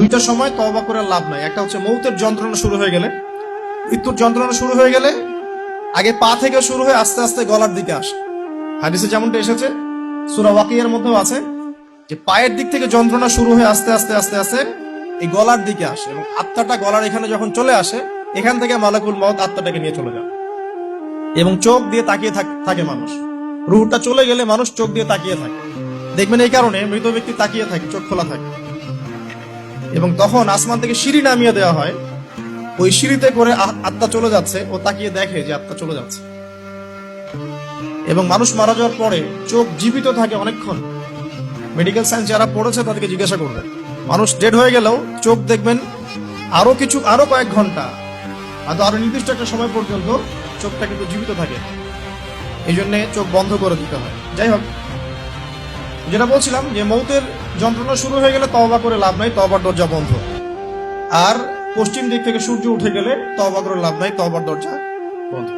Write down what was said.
দুইটা সময় তওবা করে লাভ নাই। একটা হচ্ছে মৌতের যন্ত্রণা শুরু হয়ে গেলে, মৃত্যুর যন্ত্রণা শুরু হয়ে গেলে আগে পা থেকে শুরু হয়ে আস্তে আস্তে গলার দিকে আসে। হাদিসে যেমনটা এসেছে, সূরা ওয়াকিয়ার মধ্যেও আছে যে পায়ের দিক থেকে যন্ত্রণা শুরু হয়ে আস্তে আস্তে আস্তে আস্তে এই গলার দিকে আসে, এবং আত্মাটা গলার এখানে যখন চলে আসে, এখান থেকে মালাকুল মউত আত্মাটাকে নিয়ে চলে যায়। এবং চোখ দিয়ে তাকিয়ে থাকে মানুষ। রুহটা চলে গেলে মানুষ চোখ দিয়ে তাকিয়ে থাকে, দেখবেন এই কারণে মৃত ব্যক্তি তাকিয়ে থাকে, চোখ খোলা থাকে। এবং তখন আসমান থেকে সিঁড়ি নামিয়ে দেওয়া হয়, ওই সিঁড়িতে করে আত্মা চলে যাচ্ছে, ও তাকিয়ে দেখে যে আত্মা চলে যাচ্ছে। এবং মানুষ মারা যাওয়ার পরে চোখ জীবিত থাকে অনেকক্ষণ। মেডিকেল সায়েন্স যারা পড়েছে তাদেরকে জিজ্ঞাসা করবে, মানুষ ডেড হয়ে গেলেও চোখ দেখবেন আরো কয়েক ঘন্টা, আরো নির্দিষ্ট একটা সময় পর্যন্ত চোখটা কিন্তু জীবিত থাকে। এই জন্য চোখ বন্ধ করে দিতে হয়। যাই হোক, যেটা বলছিলাম যে মৌতের যন্ত্রণা শুরু হয়ে গেলে তওবা করে লাভ নাই, তওবার দরজা বন্ধ। আর পশ্চিম দিক থেকে সূর্য উঠে গেলে তওবা করে লাভ নাই, তওবার দরজা বন্ধ।